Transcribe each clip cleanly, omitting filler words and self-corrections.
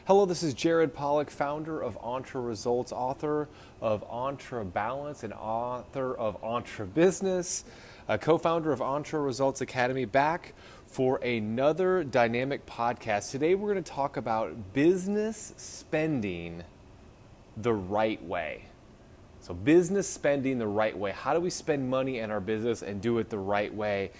Hello, this is Jared Polak, founder of Entre Results, author of Entre Balance, and author of Entre Business, co-founder of Entre Results Academy, back for another dynamic podcast. Today we're going to talk about business spending the right way. So business spending the right way. How do we spend money in our business and do it the right way?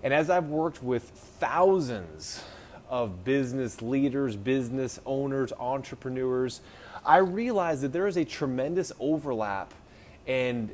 And as I've worked with thousands of business leaders, business owners, entrepreneurs, I realize that there is a tremendous overlap in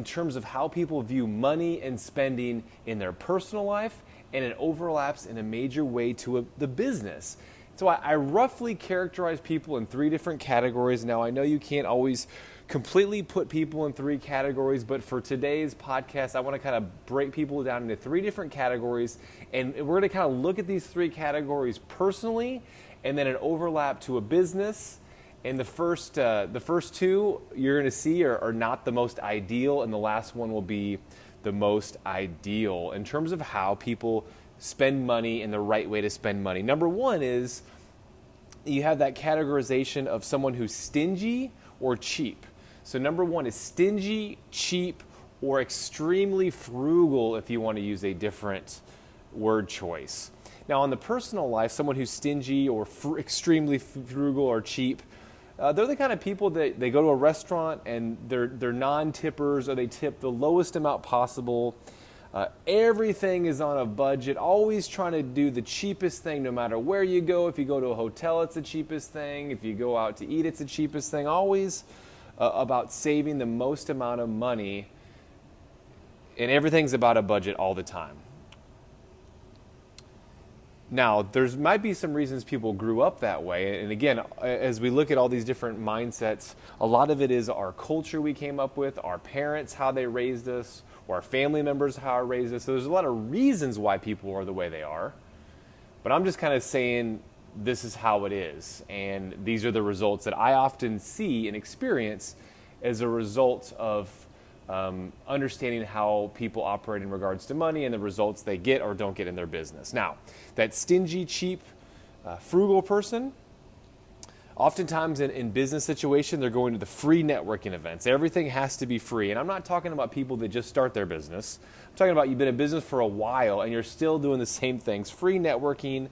terms of how people view money and spending in their personal life, and it overlaps in a major way to the business. So I roughly characterize people in three different categories. Now, I know you can't always completely put people in three categories, but for today's podcast, I want to kind of break people down into three different categories, and we're going to kind of look at these three categories personally, and then an overlap to a business. And the first two you're going to see are not the most ideal, and the last one will be the most ideal in terms of how people spend money and the right way to spend money. Number one is you have that categorization of someone who's stingy or cheap. So number one is stingy, cheap, or extremely frugal, if you want to use a different word choice. Now, in the personal life, someone who's stingy or extremely frugal or cheap, they're the kind of people that they go to a restaurant and they're non-tippers, or they tip the lowest amount possible. Everything is on a budget, always trying to do the cheapest thing no matter where you go. If you go to a hotel, it's the cheapest thing. If you go out to eat, it's the cheapest thing. Always about saving the most amount of money, and everything's about a budget all the time. Now, there might be some reasons people grew up that way. And again, as we look at all these different mindsets, a lot of it is our culture we came up with, our parents, how they raised us, or our family members, how they raised us. So there's a lot of reasons why people are the way they are. But I'm just kind of saying this is how it is. And these are the results that I often see and experience as a result of understanding how people operate in regards to money and the results they get or don't get in their business. Now, that stingy, cheap, frugal person, oftentimes in business situation, they're going to the free networking events. Everything has to be free. And I'm not talking about people that just start their business. I'm talking about you've been in business for a while and you're still doing the same things. Free networking.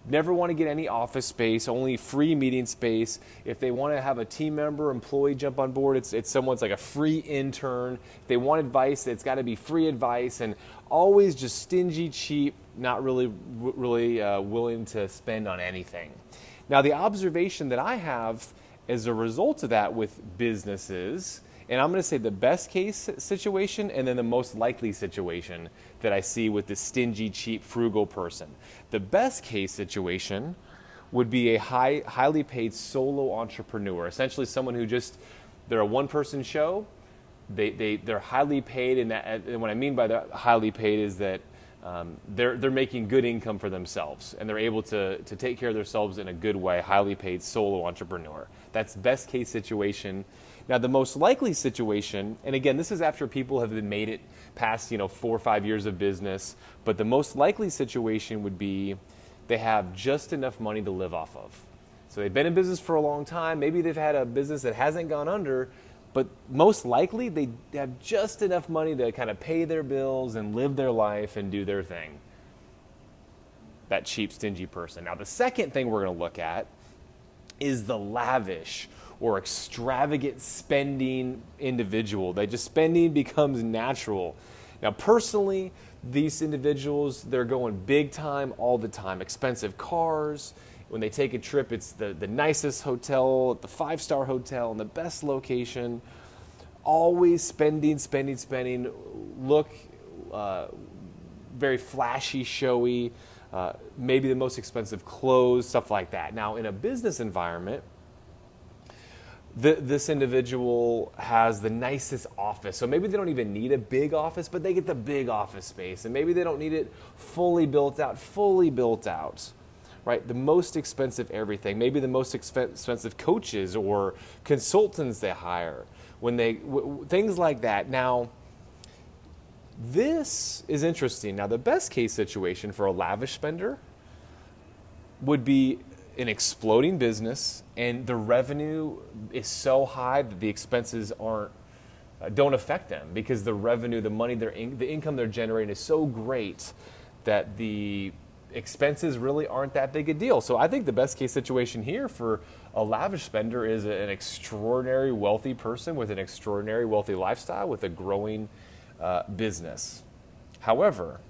Never want to get any office space, only free meeting space. If they want to have a team member, employee jump on board, it's someone's like a free intern. If they want advice, it's got to be free advice, and always just stingy, cheap, not really willing to spend on anything. Now, the observation that I have as a result of that with businesses, and I'm going to say the best case situation and then the most likely situation that I see with the stingy, cheap, frugal person. The best case situation would be a highly paid solo entrepreneur, essentially someone who they're a one-person show. They're highly paid, and what I mean by the highly paid is that they're making good income for themselves, and they're able to take care of themselves in a good way. Highly paid solo entrepreneur. That's best case situation. Now, the most likely situation, and again, this is after people have made it past 4 or 5 years of business, but the most likely situation would be they have just enough money to live off of. So they've been in business for a long time. Maybe they've had a business that hasn't gone under, but most likely they have just enough money to kind of pay their bills and live their life and do their thing. That cheap, stingy person. Now, the second thing we're going to look at is the lavish or extravagant spending individual. Spending becomes natural. Now, personally, these individuals, they're going big time all the time. Expensive cars. When they take a trip, it's the nicest hotel, the 5-star hotel, in the best location. Always spending. Look very flashy, showy. Maybe the most expensive clothes, stuff like that. Now, in a business environment, this individual has the nicest office. So maybe they don't even need a big office, but they get the big office space. And maybe they don't need it fully built out, right? The most expensive everything. Maybe the most expensive coaches or consultants they hire. Things like that. Now, this is interesting. Now, the best case situation for a lavish spender would be an exploding business and the revenue is so high that the expenses don't affect them because the revenue, the money, the income they're generating is so great that the expenses really aren't that big a deal. So I think the best case situation here for a lavish spender is an extraordinary wealthy person with an extraordinary wealthy lifestyle with a growing business. However,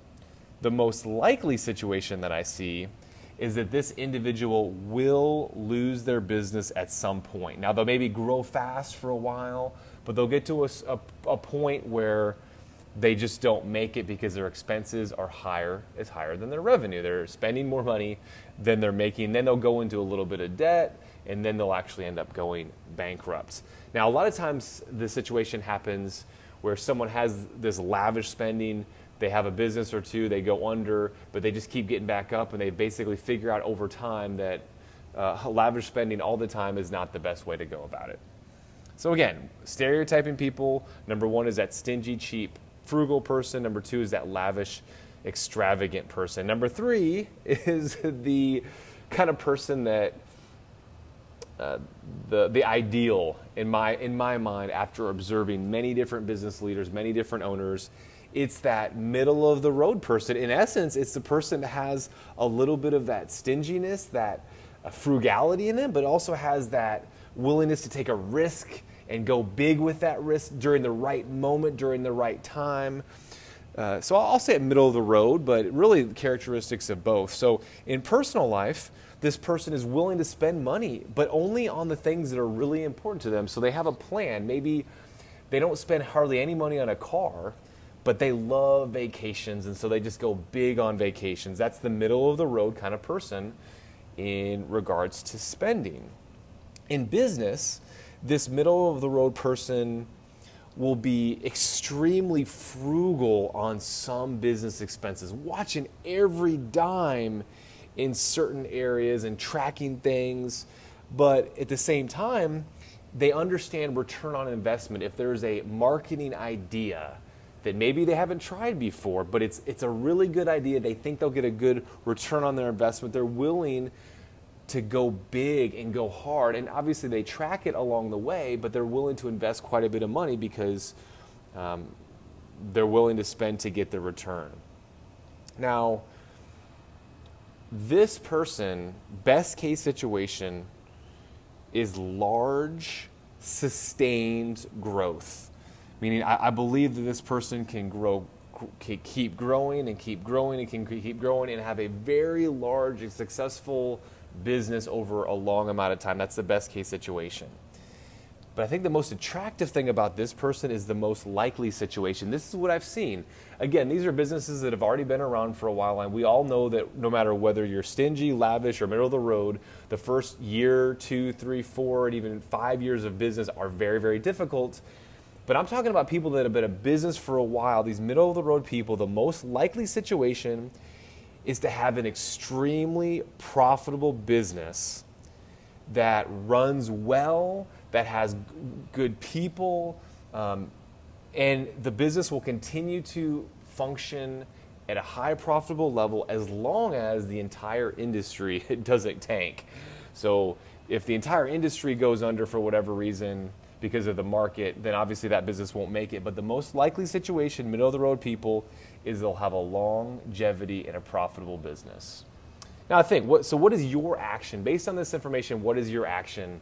the most likely situation that I see is that this individual will lose their business at some point. Now, they'll maybe grow fast for a while, but they'll get to a point where they just don't make it because their expenses are higher than their revenue. They're spending more money than they're making. Then they'll go into a little bit of debt, and then they'll actually end up going bankrupt. Now, a lot of times the situation happens where someone has this lavish spending, they have a business or two, they go under, but they just keep getting back up, and they basically figure out over time that lavish spending all the time is not the best way to go about it. So again, stereotyping people, number one is that stingy, cheap, frugal person. Number two is that lavish, extravagant person. Number three is the kind of person that the ideal in my mind, after observing many different business leaders, many different owners, it's that middle of the road person. In essence, it's the person that has a little bit of that stinginess, that frugality in them, but also has that willingness to take a risk and go big with that risk during the right moment, during the right time. So I'll say middle of the road, but really characteristics of both. So in personal life, this person is willing to spend money, but only on the things that are really important to them. So they have a plan. Maybe they don't spend hardly any money on a car, but they love vacations, and so they just go big on vacations. That's the middle of the road kind of person in regards to spending. In business, this middle of the road person will be extremely frugal on some business expenses, watching every dime in certain areas and tracking things. But at the same time, they understand return on investment. If there's a marketing idea that maybe they haven't tried before, but it's a really good idea, they think they'll get a good return on their investment, they're willing to go big and go hard. And obviously they track it along the way, but they're willing to invest quite a bit of money because they're willing to spend to get the return. Now, this person, best case situation, is large, sustained growth. Meaning I believe that this person can keep growing and keep growing and can keep growing and have a very large and successful business over a long amount of time. That's the best case situation. But I think the most attractive thing about this person is the most likely situation. This is what I've seen. Again, these are businesses that have already been around for a while, and we all know that no matter whether you're stingy, lavish, or middle of the road, the first year, 2, 3, 4, and even 5 years of business are very, very difficult. But I'm talking about people that have been in business for a while, these middle of the road people. The most likely situation is to have an extremely profitable business that runs well, that has good people, and the business will continue to function at a high profitable level as long as the entire industry doesn't tank. So if the entire industry goes under for whatever reason because of the market, then obviously that business won't make it. But the most likely situation, middle of the road people, is they'll have a longevity and a profitable business. Now I think, what is your action? Based on this information, what is your action?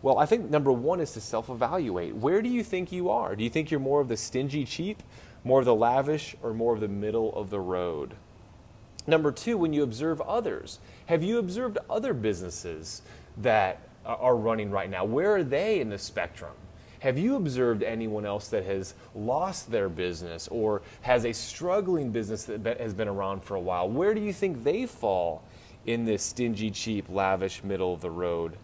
Well, I think number one is to self-evaluate. Where do you think you are? Do you think you're more of the stingy cheap, more of the lavish, or more of the middle of the road? Number two, when you observe others, have you observed other businesses that are running right now? Where are they in the spectrum? Have you observed anyone else that has lost their business or has a struggling business that has been around for a while? Where do you think they fall in this stingy, cheap, lavish, middle of the road?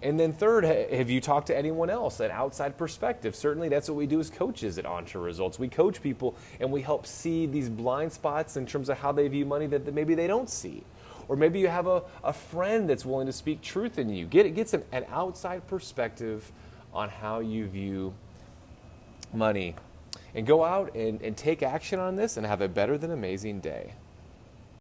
And then third, have you talked to anyone else, an outside perspective? Certainly that's what we do as coaches at On to Results. We coach people and we help see these blind spots in terms of how they view money that maybe they don't see. Or maybe you have a friend that's willing to speak truth in you. Get an outside perspective on how you view money. And go out and take action on this and have a better than amazing day.